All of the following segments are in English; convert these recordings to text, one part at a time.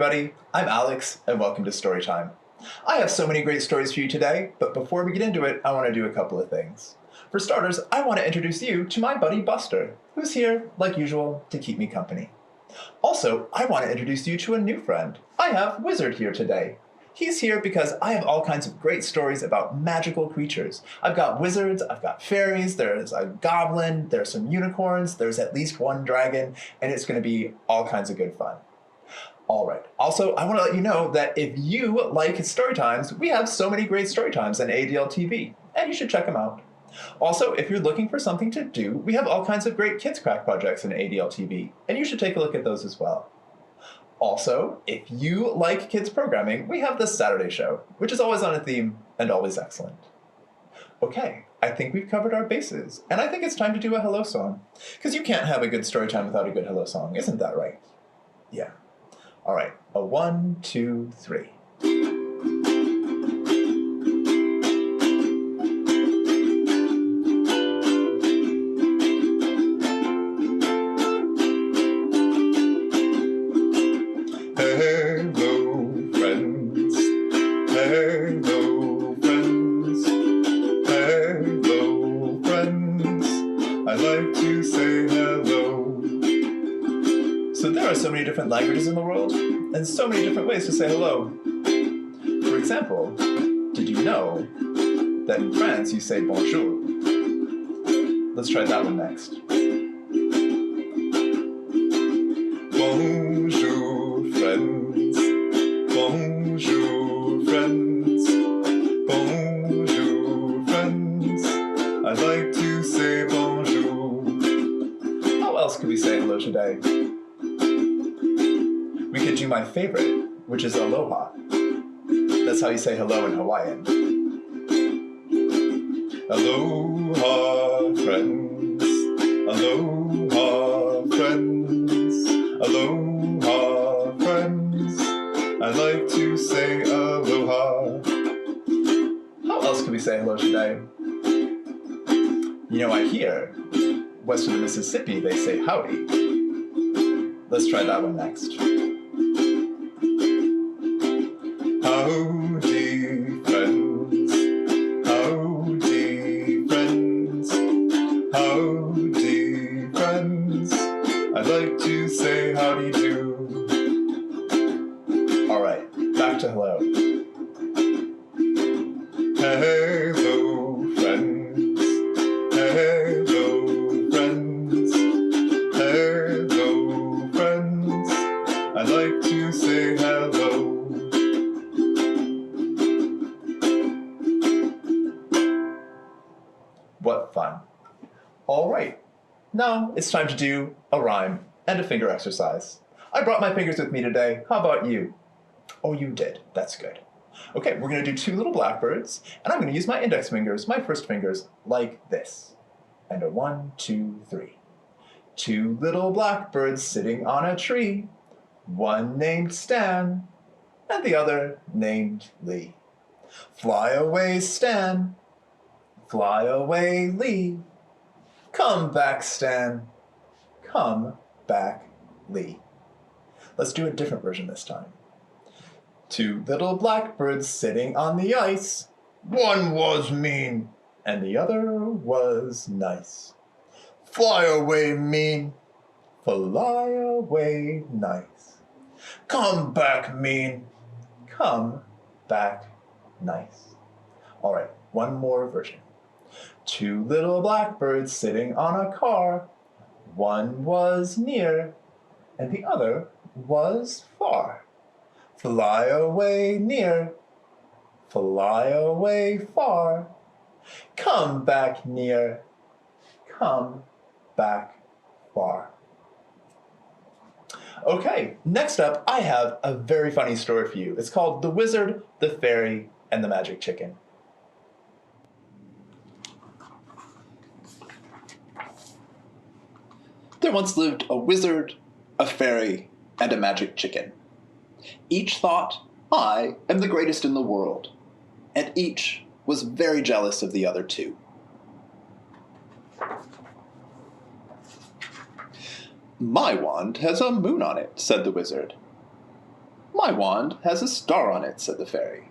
everybody. I'm Alex, and welcome to Storytime. I have so many great stories for you today, but before we get into it, I want to do a couple of things. For starters, I want to introduce you to my buddy Buster, who's here, like usual, to keep me company. Also, I want to introduce you to a new friend. I have Wizard here today. He's here because I have all kinds of great stories about magical creatures. I've got wizards, I've got fairies, there's a goblin, there's some unicorns, there's at least one dragon, and it's going to be all kinds of good fun. All right. Also, I want to let you know that if you like story times, we have so many great story times on ADL TV, and you should check them out. Also, if you're looking for something to do, we have all kinds of great Kids Crack projects in ADL TV, and you should take a look at those as well. Also, if you like kids programming, we have the Saturday Show, which is always on a theme and always excellent. Okay, I think we've covered our bases, and I think it's time to do a hello song, because you can't have a good story time without a good hello song, isn't that right? Yeah. All right, a 1, 2, 3. Hello, friends. Hello, friends. Hello, friends. I'd like to say hello. So there are so many different languages in the world, and so many different ways to say hello. For example, did you know that in France you say bonjour? Let's try that one next. Bonjour, friends. Bonjour, friends. Bonjour, friends. I'd like to say bonjour. How else could we say hello today? We could do my favorite, which is aloha. That's how you say hello in Hawaiian. Aloha, friends. Aloha, friends. Aloha, friends. I'd like to say aloha. How else could we say hello today? You know, I hear west of the Mississippi they say howdy. Let's try that one next. Howdy, friends. Howdy, friends. Howdy, friends. I'd like to say howdy do. All right, back to hello. Hello, friends. Hello, friends. Hello, friends. I'd like to say hello. What fun. All right, now it's time to do a rhyme and a finger exercise. I brought my fingers with me today. How about you? Oh, you did. That's good. Okay, we're going to do 2 little blackbirds, and I'm going to use my index fingers, my first fingers, like this. And a 1, 2, 3. 2 little blackbirds sitting on a tree. One named Stan, and the other named Lee. Fly away, Stan. Fly away, Lee. Come back, Stan. Come back, Lee. Let's do a different version this time. 2 little blackbirds sitting on the ice. One was mean, and the other was nice. Fly away, mean. Fly away, nice. Come back, mean. Come back, nice. All right, one more version. 2 little blackbirds sitting on a car. One was near, and the other was far. Fly away near, fly away far. Come back near, come back far. Okay, next up, I have a very funny story for you. It's called The Wizard, the Fairy, and the Magic Chicken. There once lived a wizard, a fairy, and a magic chicken. Each thought, I am the greatest in the world, and each was very jealous of the other two. My wand has a moon on it, said the wizard. My wand has a star on it, said the fairy.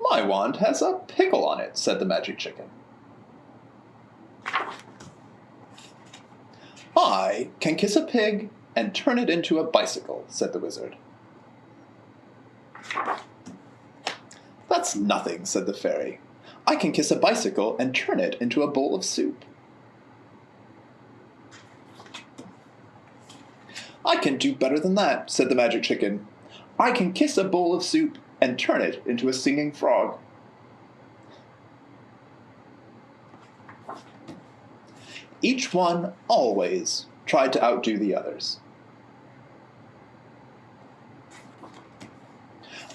My wand has a pickle on it, said the magic chicken. I can kiss a pig and turn it into a bicycle, said the wizard. That's nothing, said the fairy. I can kiss a bicycle and turn it into a bowl of soup. I can do better than that, said the magic chicken. I can kiss a bowl of soup and turn it into a singing frog. Each one always tried to outdo the others.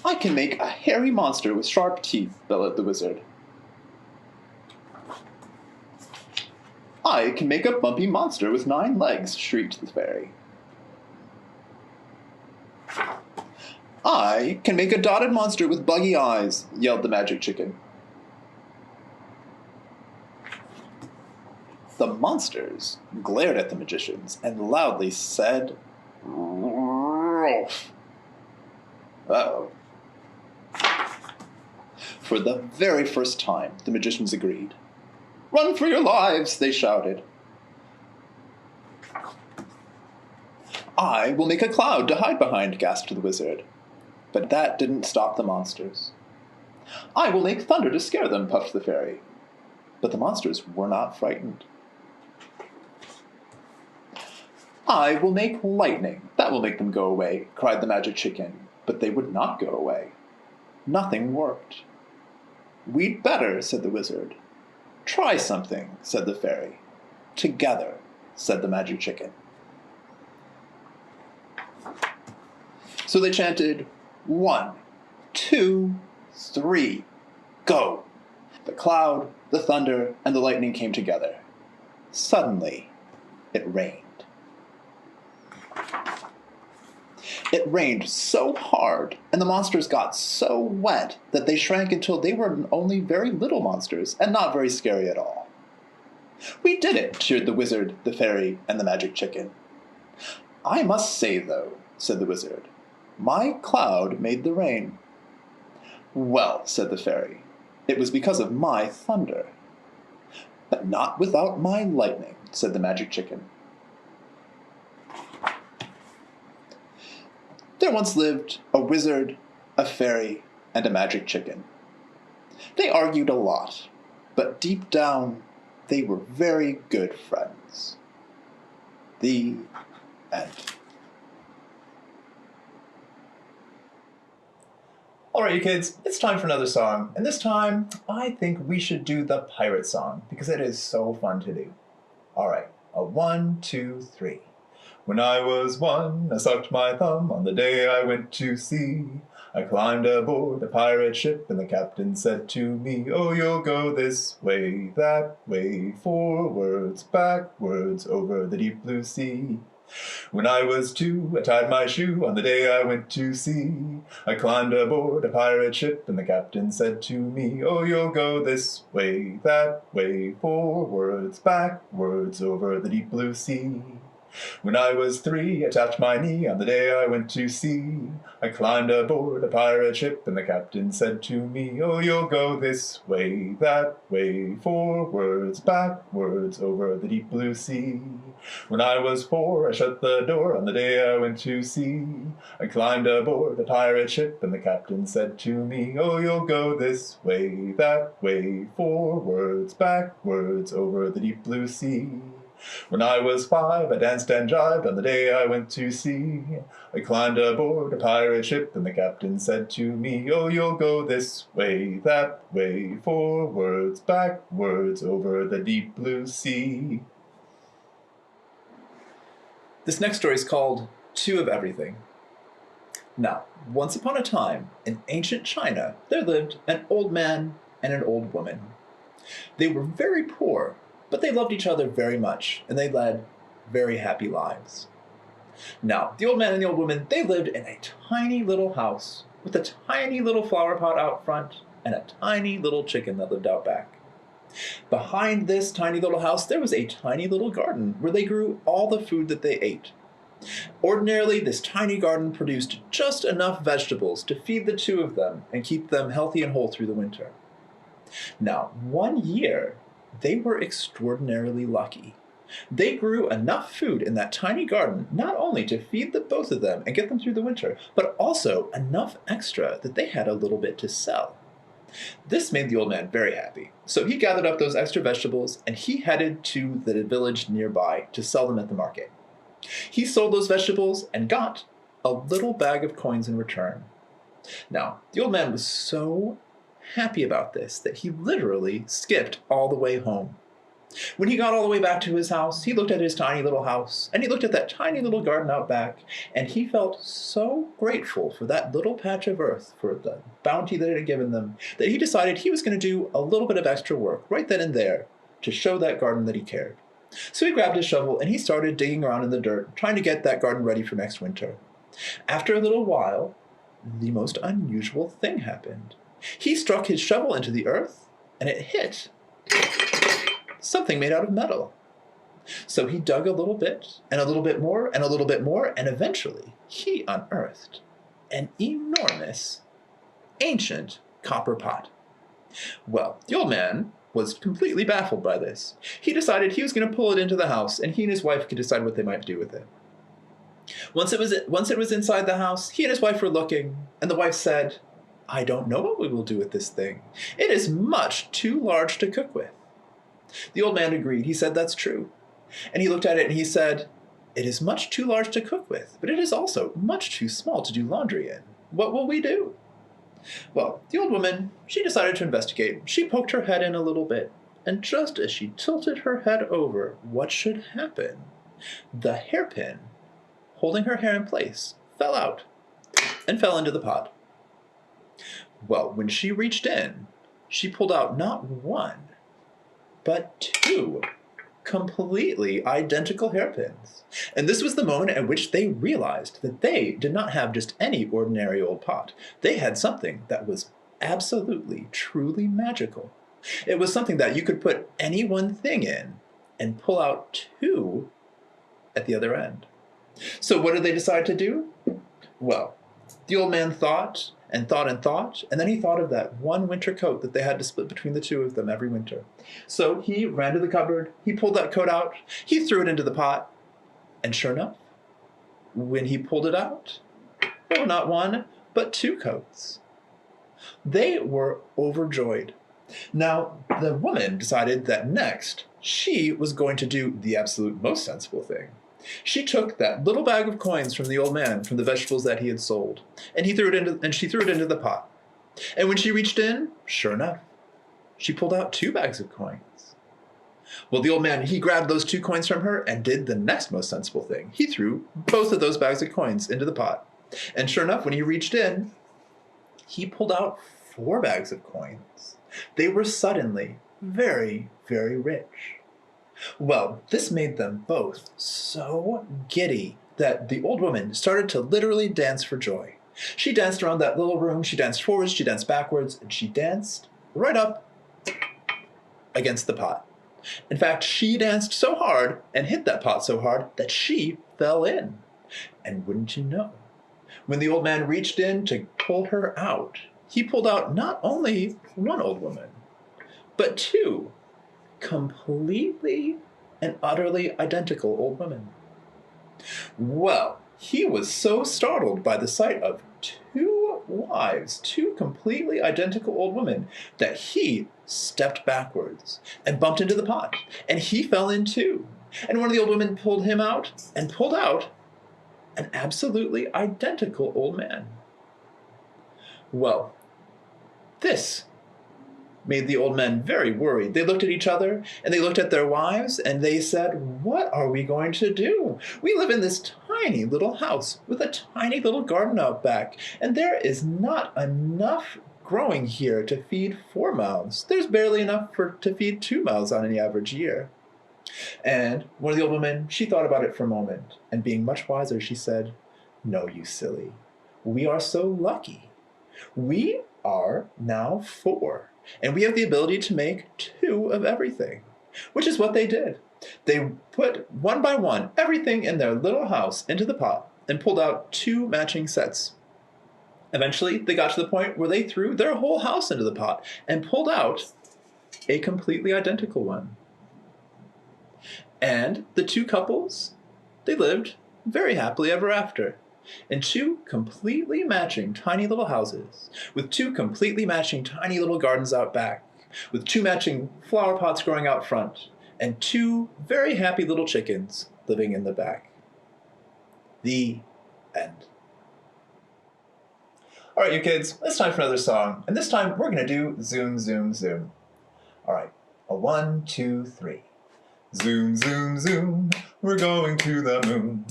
I can make a hairy monster with sharp teeth, bellowed the wizard. I can make a bumpy monster with 9 legs, shrieked the fairy. I can make a dotted monster with buggy eyes, yelled the magic chicken. The monsters glared at the magicians and loudly said, "Rolf." Uh-oh. For the very first time, the magicians agreed. "Run for your lives," they shouted. I will make a cloud to hide behind, gasped the wizard. But that didn't stop the monsters. I will make thunder to scare them, puffed the fairy. But the monsters were not frightened. I will make lightning. That will make them go away, cried the magic chicken. But they would not go away. Nothing worked. We'd better, said the wizard. Try something, said the fairy. Together, said the magic chicken. So they chanted, 1, 2, 3, go! The cloud, the thunder, and the lightning came together. Suddenly, it rained. It rained so hard, and the monsters got so wet that they shrank until they were only very little monsters, and not very scary at all. We did it, cheered the wizard, the fairy, and the magic chicken. I must say, though, said the wizard, my cloud made the rain. Well, said the fairy, it was because of my thunder. But not without my lightning, said the magic chicken. There once lived a wizard, a fairy, and a magic chicken. They argued a lot, but deep down, they were very good friends. The end. All right, you kids, it's time for another song. And this time, I think we should do the pirate song because it is so fun to do. All right, 1, 2, 3. When I was 1, I sucked my thumb on the day I went to sea. I climbed aboard a pirate ship and the captain said to me, oh, you'll go this way, that way, forwards, backwards, over the deep blue sea. When I was 2, I tied my shoe on the day I went to sea. I climbed aboard a pirate ship and the captain said to me, oh, you'll go this way, that way, forwards, backwards, over the deep blue sea. When I was 3, I tapped my knee on the day I went to sea. I climbed aboard a pirate ship and the captain said to me, oh, you'll go this way, that way, forwards, backwards, over the deep blue sea. When I was 4, I shut the door on the day I went to sea. I climbed aboard a pirate ship and the captain said to me, oh, you'll go this way, that way, forwards, backwards, over the deep blue sea. When I was 5, I danced and jived on the day I went to sea. I climbed aboard a pirate ship and the captain said to me, oh, you'll go this way, that way, forwards, backwards, over the deep blue sea. This next story is called 2 of Everything. Now, once upon a time, in ancient China, there lived an old man and an old woman. They were very poor, but they loved each other very much, and they led very happy lives. Now, the old man and the old woman, they lived in a tiny little house with a tiny little flower pot out front and a tiny little chicken that lived out back. Behind this tiny little house, there was a tiny little garden where they grew all the food that they ate. Ordinarily, this tiny garden produced just enough vegetables to feed the two of them and keep them healthy and whole through the winter. Now, one year, they were extraordinarily lucky. They grew enough food in that tiny garden not only to feed the both of them and get them through the winter, but also enough extra that they had a little bit to sell. This made the old man very happy, so he gathered up those extra vegetables and he headed to the village nearby to sell them at the market. He sold those vegetables and got a little bag of coins in return. Now, the old man was so happy about this that he literally skipped all the way home. When he got all the way back to his house, he looked at his tiny little house, and he looked at that tiny little garden out back, and he felt so grateful for that little patch of earth, for the bounty that it had given them, that he decided he was going to do a little bit of extra work right then and there to show that garden that he cared. So he grabbed his shovel and he started digging around in the dirt, trying to get that garden ready for next winter. After a little while, the most unusual thing happened. He struck his shovel into the earth, and it hit something made out of metal. So he dug a little bit, and a little bit more, and a little bit more, and eventually he unearthed an enormous, ancient copper pot. Well, the old man was completely baffled by this. He decided he was going to pull it into the house, and he and his wife could decide what they might do with it. Once it was inside the house, he and his wife were looking, and the wife said, "I don't know what we will do with this thing. It is much too large to cook with." The old man agreed. He said, "That's true." And he looked at it and he said, "It is much too large to cook with, but it is also much too small to do laundry in. What will we do?" Well, the old woman, she decided to investigate. She poked her head in a little bit, and just as she tilted her head over, what should happen? The hairpin, holding her hair in place, fell out and fell into the pot. Well, when she reached in, she pulled out not one, but two completely identical hairpins. And this was the moment at which they realized that they did not have just any ordinary old pot. They had something that was absolutely, truly magical. It was something that you could put any one thing in and pull out two at the other end. So what did they decide to do? Well, the old man thought and thought and thought, and then he thought of that one winter coat that they had to split between the two of them every winter. So he ran to the cupboard, he pulled that coat out, he threw it into the pot, and sure enough, when he pulled it out, there were not one, but two coats. They were overjoyed. Now, the woman decided that next, she was going to do the absolute most sensible thing. She took that little bag of coins from the old man, from the vegetables that he had sold, and she threw it into the pot. And when she reached in, sure enough, she pulled out two bags of coins. Well, the old man, he grabbed those two coins from her and did the next most sensible thing. He threw both of those bags of coins into the pot. And sure enough, when he reached in, he pulled out four bags of coins. They were suddenly very, very rich. Well, this made them both so giddy that the old woman started to literally dance for joy. She danced around that little room, she danced forwards, she danced backwards, and she danced right up against the pot. In fact, she danced so hard and hit that pot so hard that she fell in. And wouldn't you know, when the old man reached in to pull her out, he pulled out not only one old woman, but two completely and utterly identical old women. Well, he was so startled by the sight of two wives, two completely identical old women, that he stepped backwards and bumped into the pot, and he fell in too. And one of the old women pulled him out and pulled out an absolutely identical old man. Well, this made the old men very worried. They looked at each other, and they looked at their wives, and they said, "What are we going to do? We live in this tiny little house with a tiny little garden out back, and there is not enough growing here to feed 4 mouths. There's barely enough to feed 2 mouths on any average year." And one of the old women, she thought about it for a moment, and being much wiser, she said, "No, you silly. We are so lucky. We are now 4. And we have the ability to make 2 of everything," which is what they did. They put one by one everything in their little house into the pot and pulled out 2 matching sets. Eventually, they got to the point where they threw their whole house into the pot and pulled out a completely identical one. And the 2 couples, they lived very happily ever after in 2 completely matching tiny little houses with 2 completely matching tiny little gardens out back, with 2 matching flower pots growing out front, and 2 very happy little chickens living in the back. The end. All right, you kids, it's time for another song, and this time we're going to do Zoom, Zoom, Zoom. All right, a 1, 2, 3. Zoom, zoom, zoom, we're going to the moon.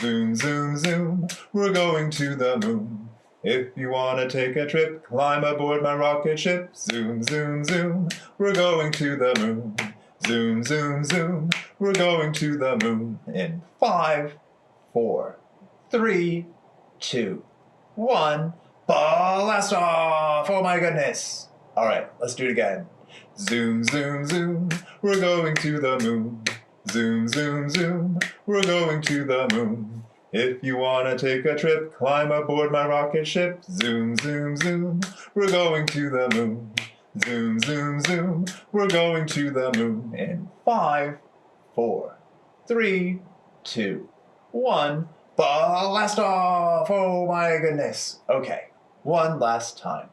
Zoom, zoom, zoom, we're going to the moon. If you want to take a trip, climb aboard my rocket ship. Zoom, zoom, zoom, we're going to the moon. Zoom, zoom, zoom, we're going to the moon. In 5, 4, 3, 2, 1. Blast off! Oh my goodness! All right, let's do it again. Zoom, zoom, zoom, we're going to the moon. Zoom, zoom, zoom, we're going to the moon. If you want to take a trip, climb aboard my rocket ship. Zoom, zoom, zoom, we're going to the moon. Zoom, zoom, zoom, we're going to the moon. In 5, 4, 3, 2, 1. Blast off! Oh my goodness. Okay, one last time.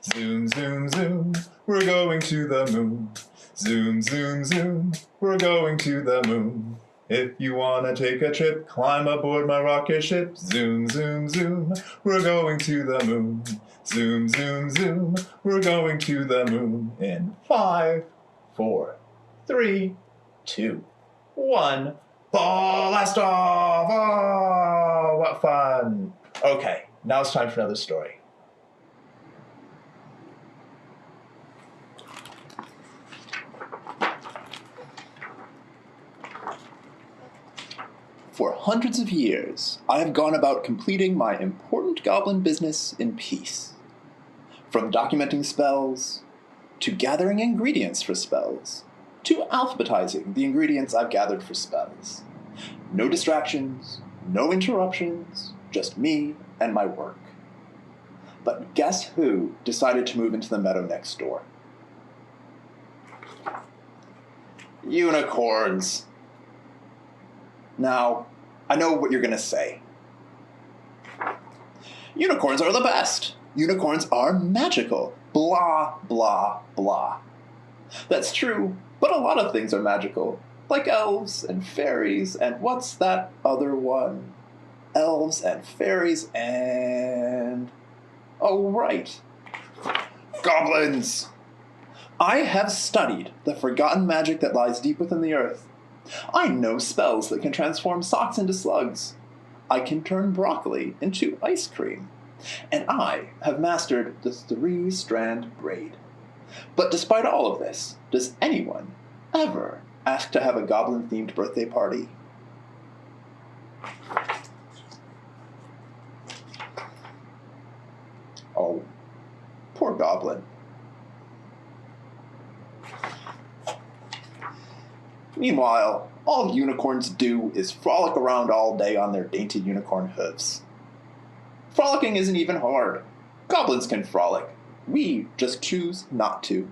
Zoom, zoom, zoom, we're going to the moon. Zoom, zoom, zoom, we're going to the moon. If you want to take a trip, climb aboard my rocket ship. Zoom, zoom, zoom, we're going to the moon. Zoom, zoom, zoom, we're going to the moon. In 5, 4, 3, 2, 1. Blast off! Oh, what fun! Okay, now it's time for another story. For hundreds of years, I have gone about completing my important goblin business in peace. From documenting spells, to gathering ingredients for spells, to alphabetizing the ingredients I've gathered for spells. No distractions, no interruptions, just me and my work. But guess who decided to move into the meadow next door? Unicorns. Now, I know what you're going to say. Unicorns are the best. Unicorns are magical. Blah, blah, blah. That's true, but a lot of things are magical. Like elves and fairies and what's that other one? Elves and fairies and... oh, right. Goblins! I have studied the forgotten magic that lies deep within the earth. I know spells that can transform socks into slugs. I can turn broccoli into ice cream. And I have mastered the 3-strand braid. But despite all of this, does anyone ever ask to have a goblin-themed birthday party? Oh, poor goblin. Meanwhile, all unicorns do is frolic around all day on their dainty unicorn hooves. Frolicking isn't even hard. Goblins can frolic. We just choose not to.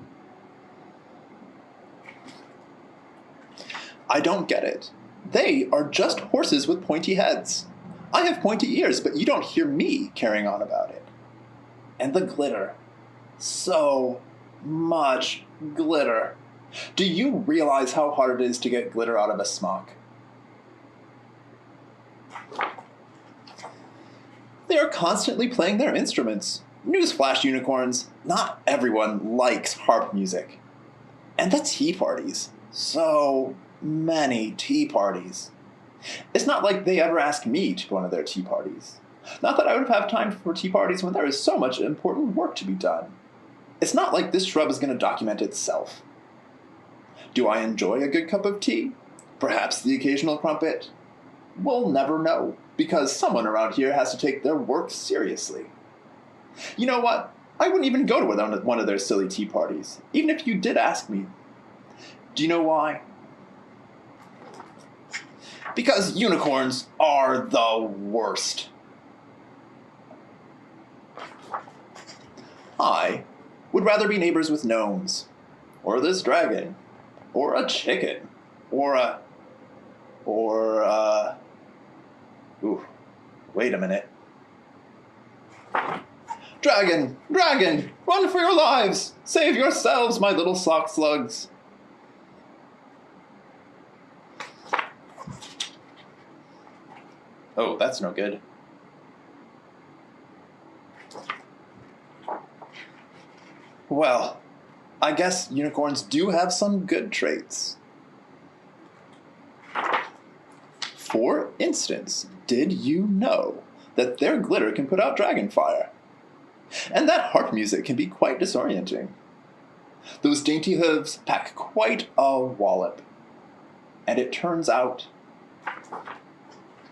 I don't get it. They are just horses with pointy heads. I have pointy ears, but you don't hear me carrying on about it. And the glitter. So much glitter. Do you realize how hard it is to get glitter out of a smock? They are constantly playing their instruments. Newsflash, unicorns, not everyone likes harp music. And the tea parties. So many tea parties. It's not like they ever ask me to one of their tea parties. Not that I would have time for tea parties when there is so much important work to be done. It's not like this shrub is going to document itself. Do I enjoy a good cup of tea? Perhaps the occasional crumpet? We'll never know, because someone around here has to take their work seriously. You know what? I wouldn't even go to one of their silly tea parties, even if you did ask me. Do you know why? Because unicorns are the worst. I would rather be neighbors with gnomes, or this dragon, or a chicken, ooh, wait a minute. Dragon, dragon, run for your lives! Save yourselves, my little sock slugs. Oh, that's no good. Well, I guess unicorns do have some good traits. For instance, did you know that their glitter can put out dragon fire? And that harp music can be quite disorienting. Those dainty hooves pack quite a wallop. And it turns out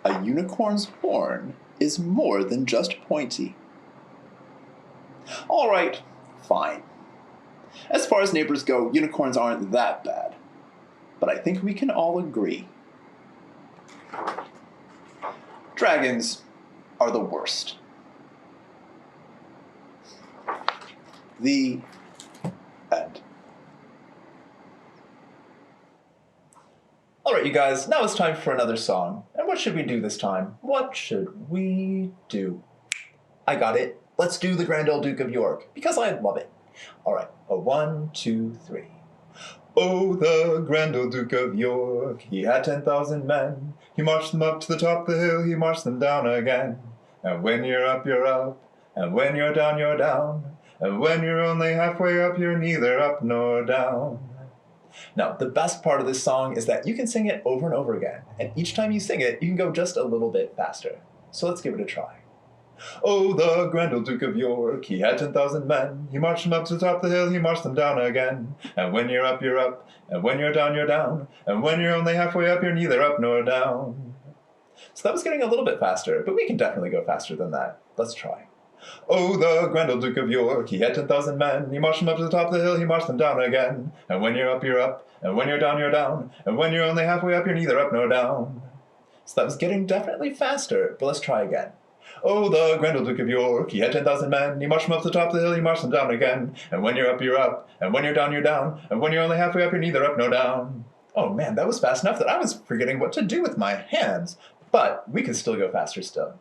a unicorn's horn is more than just pointy. All right, fine. As far as neighbors go, unicorns aren't that bad. But I think we can all agree. Dragons are the worst. The end. All right, you guys, now it's time for another song. And what should we do this time? What should we do? I got it. Let's do the Grand Old Duke of York, because I love it. All right, 1, 2, 3. Oh, the Grand Old Duke of York, he had 10,000 men. He marched them up to the top of the hill, he marched them down again. And when you're up, you're up. And when you're down, you're down. And when you're only halfway up, you're neither up nor down. Now, the best part of this song is that you can sing it over and over again. And each time you sing it, you can go just a little bit faster. So let's give it a try. Oh, the Grand Old Duke of York, he had 10,000 men. He marched them up to the top of the hill, he marched them down again. And when you're up, you're up. And when you're down, you're down. And when you're only halfway up, you're neither up nor down. So that was getting a little bit faster, but we can definitely go faster than that. Let's try. Oh, the Grand Old Duke of York, he had 10,000 men. He marched them up to the top of the hill, he marched them down again. And when you're up, you're up. And when you're down, you're down. And when you're only halfway up, you're neither up nor down. So that was getting definitely faster, but let's try again. Oh, the Grand Old Duke of York, he had 10,000 men. He marched them up to the top of the hill, he marched them down again. And when you're up, you're up. And when you're down, you're down. And when you're only halfway up, you're neither up nor down. Oh man, that was fast enough that I was forgetting what to do with my hands. But we can still go faster still.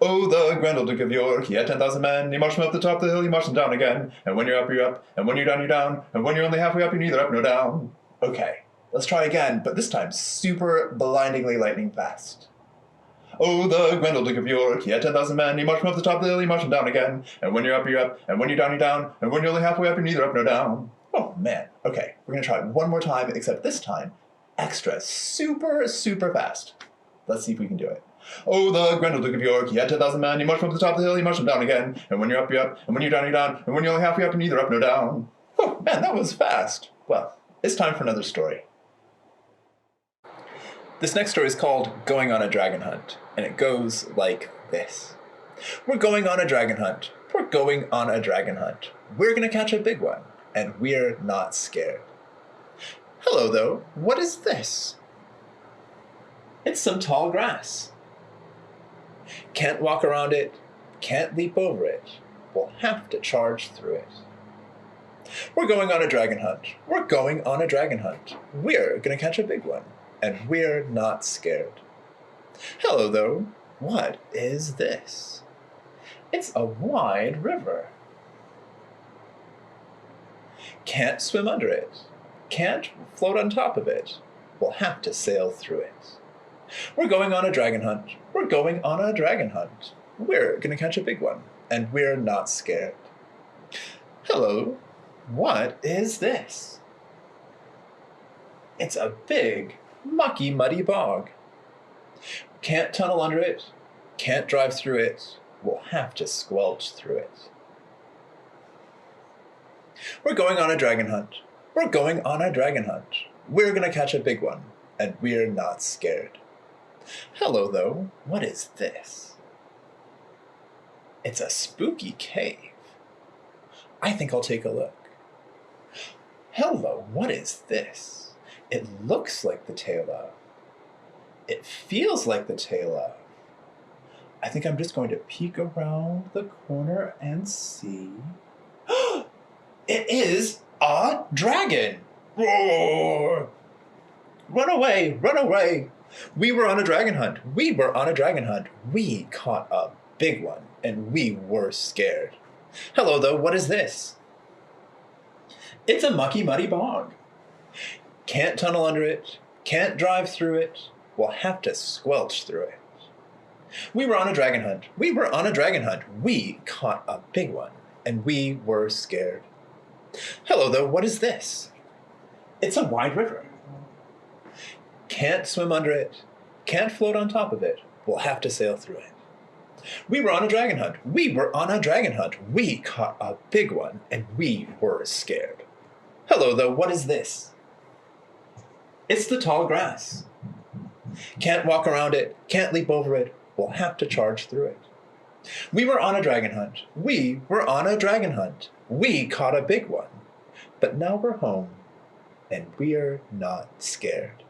Oh, the Grand Old Duke of York, he had 10,000 men. He marched them up the top of the hill, he marched them down again. And when you're up, you're up. And when you're down, you're down. And when you're only halfway up, you're neither up nor down. Okay, let's try again, but this time super blindingly lightning fast. Oh, the Grand Old Duke of York, he had 10,000 men. He marched them up the top of the hill, he marched them down again. And when you're up, you're up. And when you're down, you're down. And when you're only halfway up, you're neither up nor down. Oh, man. Okay, we're going to try it one more time, except this time, extra super, super fast. Let's see if we can do it. Oh, the Grand Old Duke of York, he had 10,000 men. He marched them up to the top of the hill, he marched them down again. And when you're up, you're up. And when you're down, you're down. And when you're only halfway up, you're neither up nor down. Oh, man, that was fast. Well, it's time for another story. This next story is called Going on a Dragon Hunt, and it goes like this. We're going on a dragon hunt. We're going on a dragon hunt. We're going to catch a big one, and we're not scared. Hello, though. What is this? It's some tall grass. Can't walk around it, can't leap over it. We'll have to charge through it. We're going on a dragon hunt. We're going on a dragon hunt. We're going to catch a big one. And we're not scared. Hello, though. What is this? It's a wide river. Can't swim under it. Can't float on top of it. We'll have to sail through it. We're going on a dragon hunt. We're going on a dragon hunt. We're going to catch a big one. And we're not scared. Hello. What is this? It's a big, mucky, muddy bog. Can't tunnel under it, can't drive through it, we'll have to squelch through it. We're going on a dragon hunt. We're going on a dragon hunt. We're going to catch a big one, and we're not scared. Hello, though. What is this? It's a spooky cave. I think I'll take a look. Hello, what is this? It looks like the tail of... It feels like the tail of. I think I'm just going to peek around the corner and see. It is a dragon! Roar! Run away! Run away! We were on a dragon hunt. We were on a dragon hunt. We caught a big one, and we were scared. Hello, though. What is this? It's a mucky, muddy bog. Can't tunnel under it. Can't drive through it. We'll have to squelch through it. We were on a dragon hunt. We were on a dragon hunt. We caught a big one, and we were scared. Hello, though. What is this? It's a wide river. Can't swim under it. Can't float on top of it. We'll have to sail through it. We were on a dragon hunt. We were on a dragon hunt. We caught a big one, and we were scared. Hello, though. What is this? It's the tall grass. Can't walk around it. Can't leap over it. We'll have to charge through it. We were on a dragon hunt. We were on a dragon hunt. We caught a big one. But now we're home, and we're not scared.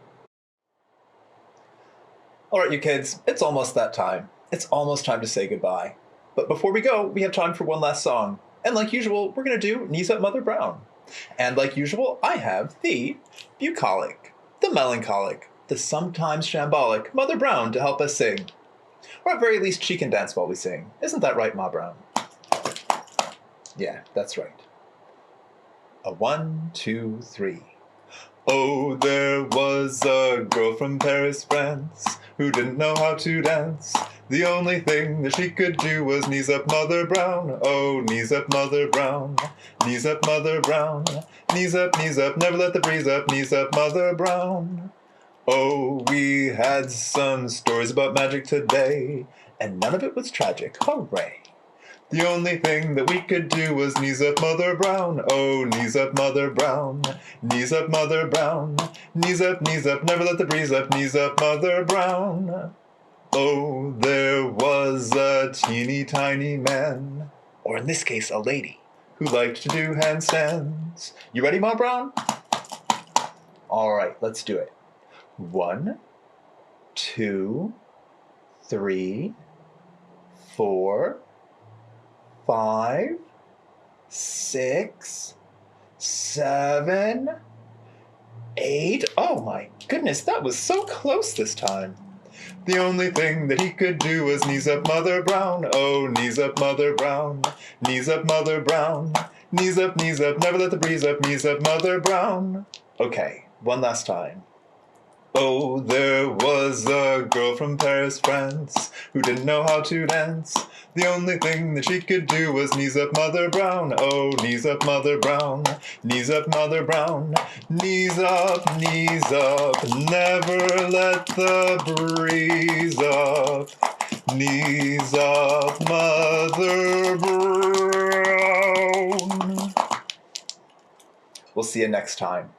All right, you kids, it's almost that time. It's almost time to say goodbye. But before we go, we have time for one last song. And like usual, we're going to do Knees Up Mother Brown. And like usual, I have the bucolic, the melancholic, the sometimes shambolic Mother Brown to help us sing. Or at very least, she can dance while we sing. Isn't that right, Ma Brown? Yeah, that's right. A 1, 2, 3. Oh, there was a girl from Paris, France, who didn't know how to dance. The only thing that she could do was knees up Mother Brown. Oh, knees up Mother Brown. Knees up Mother Brown. Knees up, never let the breeze up. Knees up Mother Brown. Oh, we had some stories about magic today, and none of it was tragic. Hooray! The only thing that we could do was knees up Mother Brown. Oh, knees up Mother Brown. Knees up Mother Brown. Knees up, never let the breeze up. Knees up Mother Brown. Oh, there was a teeny tiny man, or in this case a lady, who liked to do handstands. You ready, Ma Brown? All right, let's do it. 1, 2, 3, 4, 5, 6, 7, 8. Oh my goodness, that was so close this time. The only thing that he could do was knees up Mother Brown. Oh, knees up Mother Brown. Knees up Mother Brown. Knees up, never let the breeze up. Knees up Mother Brown. Okay, one last time. Oh, there was a girl from Paris, France, who didn't know how to dance. The only thing that she could do was knees up Mother Brown. Oh, knees up Mother Brown. Knees up Mother Brown. Knees up, never let the breeze up. Knees up Mother Brown. We'll see you next time.